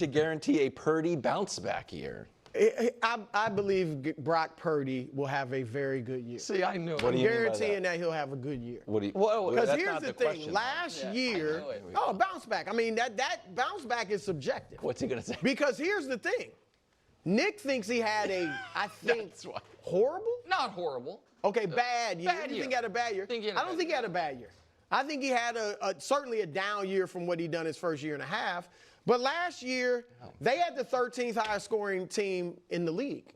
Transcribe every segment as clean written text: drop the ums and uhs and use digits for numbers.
to guarantee a Purdy bounce back year. I believe Brock Purdy will have a very good year. See, I knew it. I'm guaranteeing that he'll have a good year. Because here's the thing. Question, last year, bounce back. I mean, that bounce back is subjective. What's he going to say? Because here's the thing. Nick thinks he had I think, horrible? Not horrible. Okay, bad year. Bad You year. think he had a bad year? I don't think he had a bad year. I think he had certainly a down year from what he'd done his first year and a half. But last year, they had the 13th highest scoring team in the league.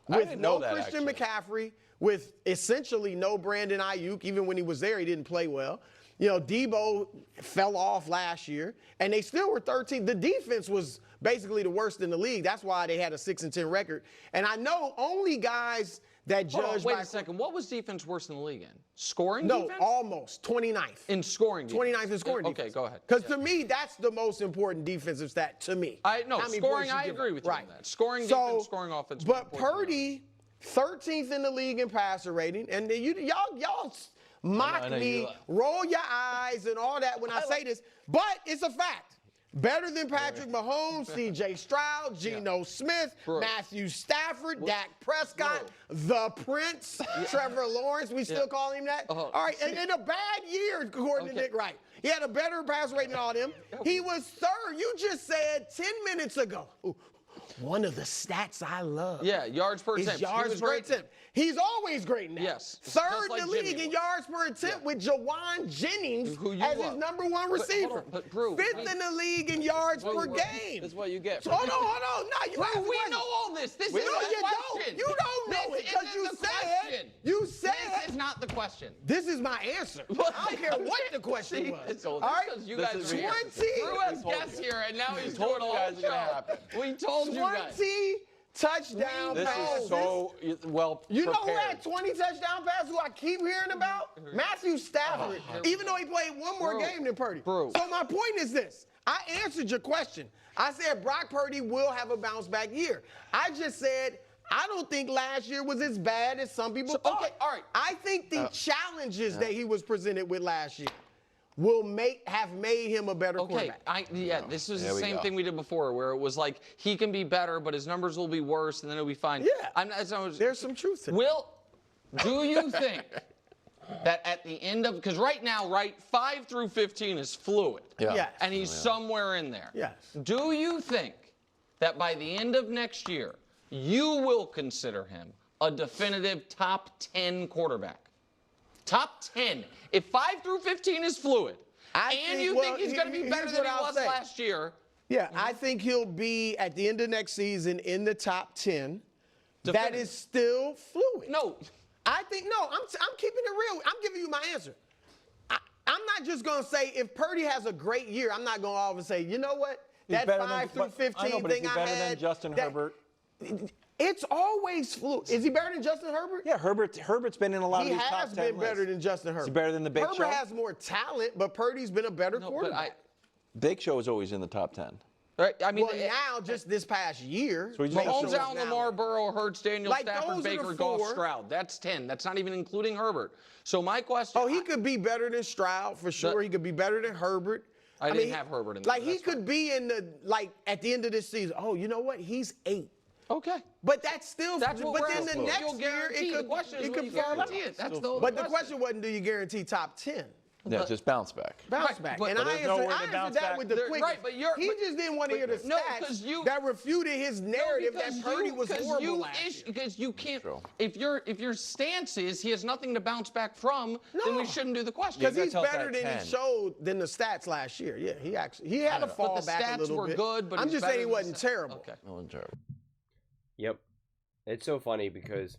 With no Christian McCaffrey, with essentially no Brandon Ayuk. Even when he was there, he didn't play well. You know, Debo fell off last year, and they still were 13th. The defense was basically the worst in the league. That's why they had a 6-10 record. And I know only guys that judge Wait a second. What was defense worse in the league in? Scoring No, defense? almost. 29th. In scoring defense? 29th in scoring defense. Okay, go ahead. Because to me, that's the most important defensive stat to me. Scoring, I agree with you on that. Scoring defense, scoring offense. But Purdy, 13th in the league in passer rating, and y'all mock me, roll your eyes and all that when I say this, but it's a fact. Better than Patrick Mahomes, C.J. Stroud, Geno Smith, Matthew Stafford, Dak Prescott, the Prince, Trevor Lawrence. We still call him that? All right, and in a bad year, according to Nick Wright. He had a better pass rating than all them. He was third. You just said 10 minutes ago. One of the stats I love. Yeah, yards per attempt. Yards per attempt. He's always great in that. Yes. Third in the league in yards per attempt with Jawan Jennings as his #1 receiver. Fifth in the league in yards per game. That's what you get. Hold on. No, we know all this. This is the question. You don't know it because you said. This is not the question. This is my answer. I don't care what the question was. All right? You guys 20. Brou has guests here, and now he's doing a whole show. We told you guys. 20 touchdown passes. This is so well prepared. You know who had 20 touchdown passes who I keep hearing about? Matthew Stafford, even though he played one more game than Purdy. So my point is this. I answered your question. I said Brock Purdy will have a bounce back year. I just said I don't think last year was as bad as some people thought. Okay, all right. I think the challenges that he was presented with last year will have made him a better quarterback. This was the same thing we did before, where it was like he can be better, but his numbers will be worse, and then it'll be fine. Yeah, there's some truth to that. Do you think that at the end of, because right now, 5 through 15 is fluid, and he's somewhere in there. Yes. Do you think that by the end of next year, you will consider him a definitive top 10 quarterback? Top 10. If 5 through 15 is fluid, and you think he's going to be better than he was last year. Yeah, I think he'll be, at the end of next season, in the top 10. That is still fluid. No. I'm keeping it real. I'm giving you my answer. I'm not just going to say, if Purdy has a great year, I'm not going to all of a sudden say, you know what? That 5 through 15 thing I had. Better than Justin Herbert. It's always fluid. Is he better than Justin Herbert? Yeah, Herbert's been in a lot of these top 10 lists. He has been better than Justin Herbert. Is he better than the Big Show? Herbert has more talent, but Purdy's been a better quarterback. Big Show is always in the top 10. Right? I mean, now, just this past year. So Mahomes, Allen, Lamar, Burrow, Hurts, Daniel, Stafford, Baker, Goff, Stroud. That's 10. That's not even including Herbert. So my question. Oh, he could be better than Stroud for sure. He could be better than Herbert. I didn't have Herbert in there. He could be in the, at the end of this season. Oh, you know what? He's 8. Okay. But that's still. But then the next year, it could fall out. But the question wasn't, do you guarantee top 10? Yeah, just bounce back. Bounce back. And I answered that with the quick. He just didn't want to hear the stats that refuted his narrative that Purdy was horrible last year. Because you can't. If your stance is he has nothing to bounce back from, then we shouldn't do the question. Because he's better than he showed than the stats last year. Yeah, he had to fall back a little bit. But the stats were good. But I'm just saying he wasn't terrible. Okay. It wasn't terrible. Yep. It's so funny because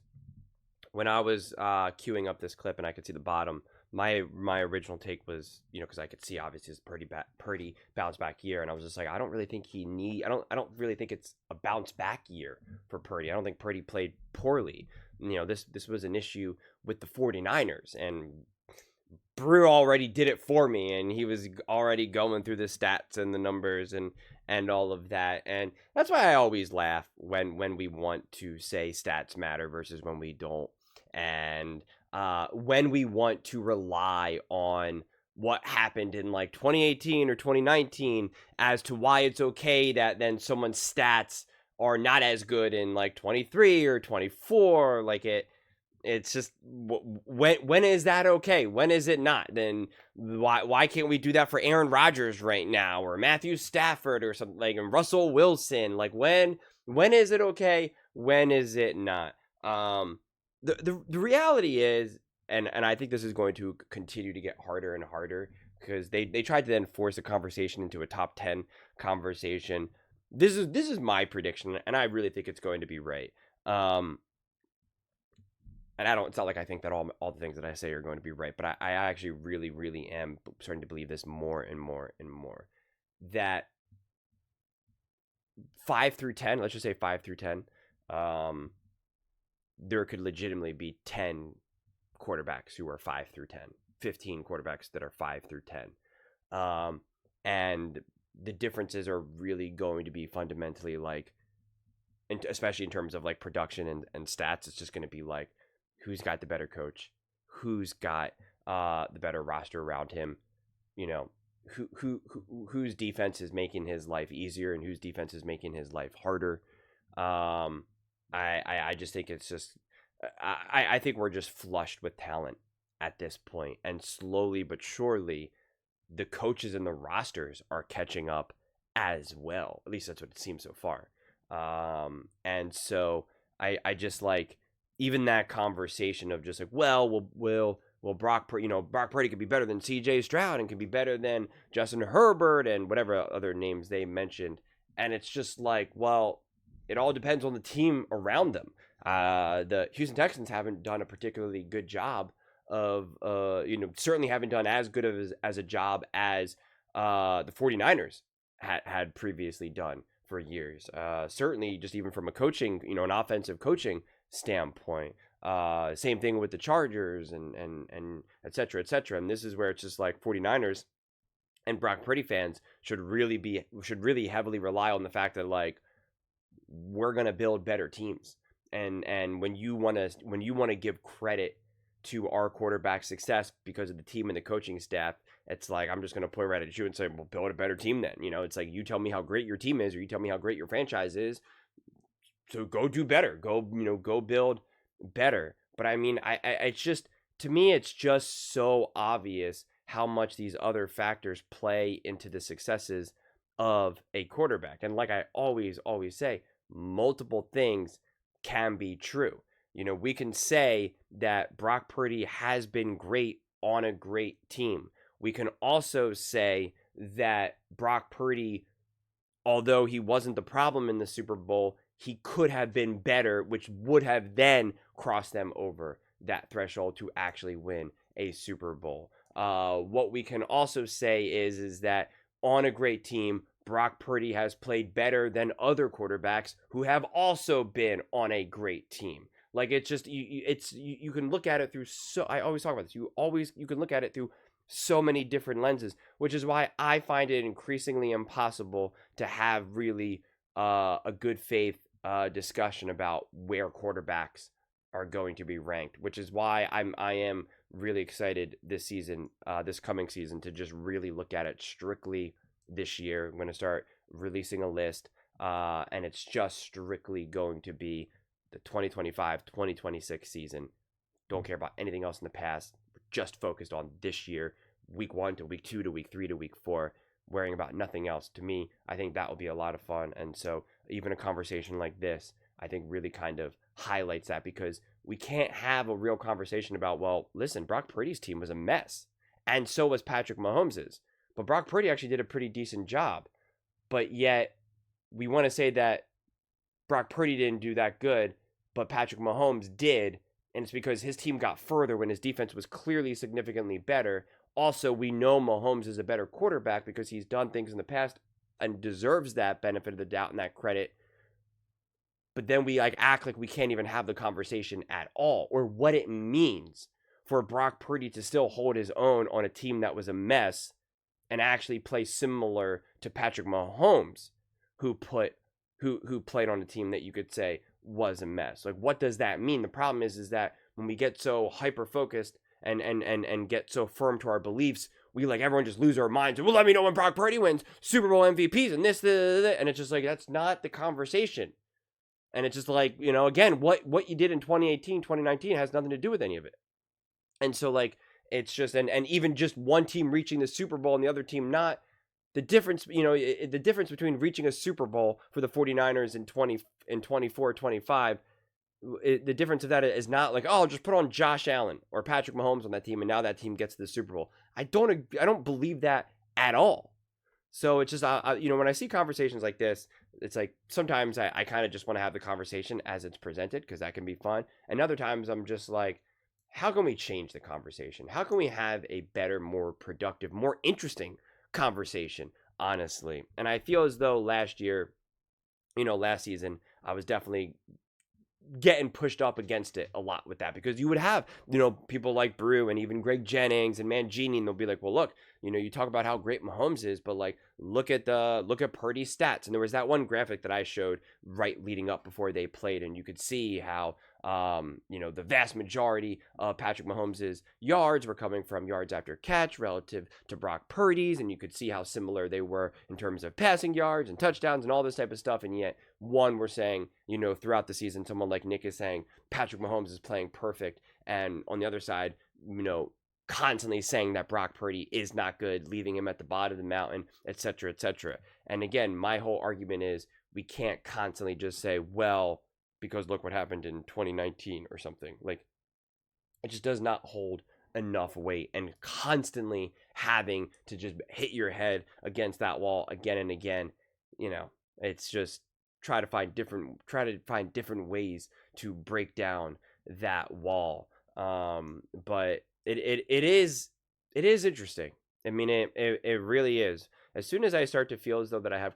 when I was queuing up this clip and I could see the bottom, my original take was, because I could see obviously his Purdy bounce back year, and I was just like, I don't really think I don't really think it's a bounce back year for Purdy. I don't think Purdy played poorly. This was an issue with the 49ers, and Brou already did it for me, and he was already going through the stats and the numbers and all of that. And that's why I always laugh when we want to say stats matter versus when we don't. And when we want to rely on what happened in like 2018 or 2019 as to why it's okay that then someone's stats are not as good in like 23 or 24. Like it's just, when is that okay? When is it not? Then why can't we do that for Aaron Rodgers right now, or Matthew Stafford, or something like, and Russell Wilson? Like when is it okay? When is it not? The reality is, and I think this is going to continue to get harder and harder, because they tried to then force a conversation into a top 10 conversation. This is my prediction, and I really think it's going to be right. And it's not like I think that all the things that I say are going to be right, but I actually really, really am starting to believe this more and more and more. That 5 through 10, let's just say 5 through 10, there could legitimately be 10 quarterbacks who are 5 through 10, 15 quarterbacks that are 5 through 10. And the differences are really going to be fundamentally like, especially in terms of like production and stats, it's just going to be like, who's got the better coach, who's got the better roster around him, you know, whose defense is making his life easier and whose defense is making his life harder. I just think it's just, I think we're just flushed with talent at this point, and slowly but surely the coaches and the rosters are catching up as well. At least that's what it seems so far. And so I just like, even that conversation of just like, well, will Brock Purdy could be better than CJ Stroud and can be better than Justin Herbert and whatever other names they mentioned. And it's just like, well, it all depends on the team around them. The Houston Texans haven't done a particularly good job of, certainly haven't done as good of as a job as the 49ers had previously done for years. Certainly just even from a coaching, an offensive coaching standpoint. Same thing with the Chargers and et cetera, et cetera. And this is where it's just like 49ers and Brock Purdy fans should really heavily rely on the fact that like, we're going to build better teams. And when you want to give credit to our quarterback success because of the team and the coaching staff, it's like, I'm just going to point right at you and say, well, build a better team then. It's like, you tell me how great your team is, or you tell me how great your franchise is. So go do better. Go build better. But I mean, it's just, to me, it's just so obvious how much these other factors play into the successes of a quarterback. And like I always say, multiple things can be true. We can say that Brock Purdy has been great on a great team. We can also say that Brock Purdy, although he wasn't the problem in the Super Bowl, he could have been better, which would have then crossed them over that threshold to actually win a Super Bowl. What we can also say is that on a great team, Brock Purdy has played better than other quarterbacks who have also been on a great team. Like, it's just, you can look at it through, so I always talk about this, you can look at it through so many different lenses, which is why I find it increasingly impossible to have really a good faith discussion about where quarterbacks are going to be ranked, which is why I am really excited this season, this coming season, to just really look at it strictly this year. I'm going to start releasing a list, and it's just strictly going to be the 2025-2026 season. Don't care about anything else in the past. We're just focused on this year, week 1 to week 2 to week 3 to week 4, worrying about nothing else. To me, I think that will be a lot of fun. And so even a conversation like this, I think, really kind of highlights that, because we can't have a real conversation about, well, listen, Brock Purdy's team was a mess, and so was Patrick Mahomes's. But Brock Purdy actually did a pretty decent job. But yet, we want to say that Brock Purdy didn't do that good, but Patrick Mahomes did, and it's because his team got further when his defense was clearly significantly better. Also, we know Mahomes is a better quarterback because he's done things in the past and deserves that benefit of the doubt and that credit. But then we act like we can't even have the conversation at all, or what it means for Brock Purdy to still hold his own on a team that was a mess and actually play similar to Patrick Mahomes, who played on a team that you could say was a mess. Like, what does that mean? The problem is that when we get so hyper focused and get so firm to our beliefs, we like everyone just lose our minds. Well, let me know when Brock Purdy wins Super Bowl MVPs and this, and it's just like, that's not the conversation. And it's just like, you know, again, what you did in 2018, 2019 has nothing to do with any of it. And so like, it's just, and even just one team reaching the Super Bowl and the other team not, the difference, you know, the difference between reaching a Super Bowl for the 49ers in 24, 25, the difference of that is not like, oh, just put on Josh Allen or Patrick Mahomes on that team and now that team gets to the Super Bowl. I don't believe that at all. So it's just, you know, when I see conversations like this, it's like sometimes I kind of just want to have the conversation as it's presented because that can be fun. And other times I'm just like, how can we change the conversation? How can we have a better, more productive, more interesting conversation, honestly? And I feel as though last season, I was definitely getting pushed up against it a lot with that because you would have, you know, people like Brou and even Greg Jennings and Mangini, and they'll be like, well, look, you know, you talk about how great Mahomes is, but like, look at Purdy's stats. And there was that one graphic that I showed right leading up before they played, and you could see how, you know, the vast majority of Patrick Mahomes' yards were coming from yards after catch relative to Brock Purdy's, and you could see how similar they were in terms of passing yards and touchdowns and all this type of stuff. And yet, one, we're saying, you know, throughout the season, someone like Nick is saying Patrick Mahomes is playing perfect, and on the other side, you know, constantly saying that Brock Purdy is not good, leaving him at the bottom of the mountain, etc., etc. And again, my whole argument is we can't constantly just say, well, because look what happened in 2019 or something. Like, it just does not hold enough weight, and constantly having to just hit your head against that wall again and again, you know, it's just try to find different ways to break down that wall. But it is interesting. I mean, it really is. As soon as I start to feel as though that I have,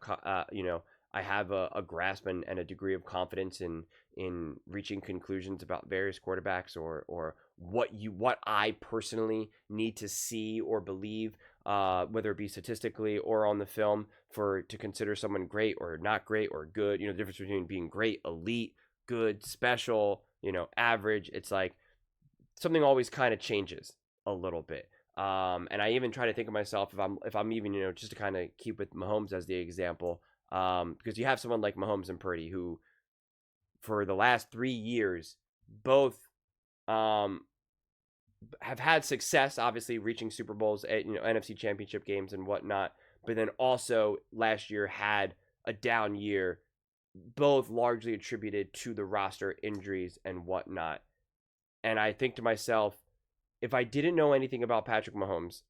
you know, I have a grasp and a degree of confidence in reaching conclusions about various quarterbacks or what I personally need to see or believe, whether it be statistically or on the film to consider someone great or not great or good. You know, the difference between being great, elite, good, special, you know, average. It's like something always kind of changes a little bit. And I even try to think of myself if I'm even, you know, just to kind of keep with Mahomes as the example, because you have someone like Mahomes and Purdy who, for the last 3 years, both have had success, obviously reaching Super Bowls, you know, NFC Championship games and whatnot, but then also last year had a down year, both largely attributed to the roster injuries and whatnot. And I think to myself, if I didn't know anything about Patrick Mahomes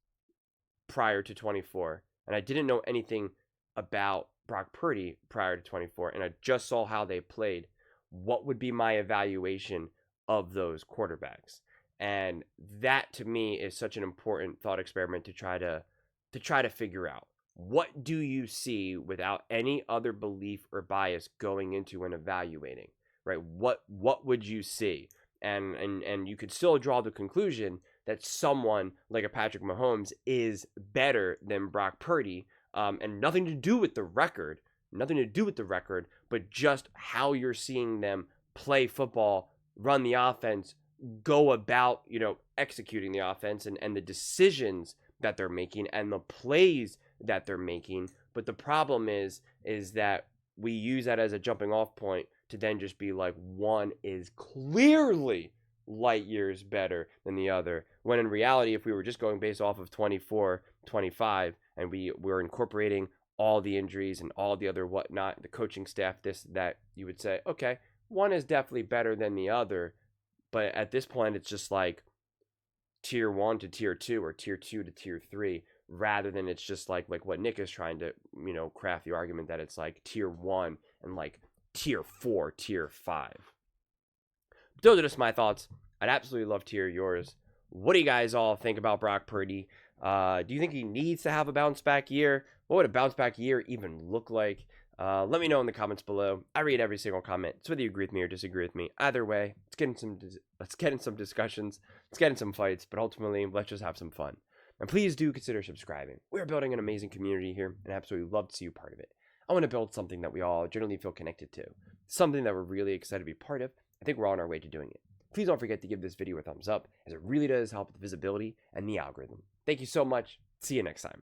prior to 24, and I didn't know anything about Brock Purdy prior to 24, and I just saw how they played, what would be my evaluation of those quarterbacks? And that to me is such an important thought experiment to try to figure out. What do you see without any other belief or bias going into and evaluating, right? What would you see? And you could still draw the conclusion that someone like a Patrick Mahomes is better than Brock Purdy, and nothing to do with the record, but just how you're seeing them play football, run the offense, go about, you know, executing the offense and the decisions that they're making and the plays that they're making. But the problem is that we use that as a jumping off point to then just be like, one is clearly light years better than the other. When in reality, if we were just going based off of 24, 25, and we were incorporating all the injuries and all the other whatnot, the coaching staff, this, that, you would say, okay, one is definitely better than the other. But at this point, it's just like tier 1 to tier 2 or tier 2 to tier 3, rather than it's just like what Nick is trying to, you know, craft the argument that it's like tier 1 and like tier 4, tier 5. Those are just my thoughts. I'd absolutely love to hear yours. What do you guys all think about Brock Purdy? Do you think he needs to have a bounce back year? What would a bounce back year even look like? Let me know in the comments below. I read every single comment. So whether you agree with me or disagree with me, either way, let's get in some discussions. Let's get in some fights. But ultimately, let's just have some fun. And please do consider subscribing. We're building an amazing community here, and absolutely love to see you part of it. I want to build something that we all generally feel connected to, something that we're really excited to be part of. I think we're on our way to doing it. Please don't forget to give this video a thumbs up, as it really does help with the visibility and the algorithm. Thank you so much. See you next time.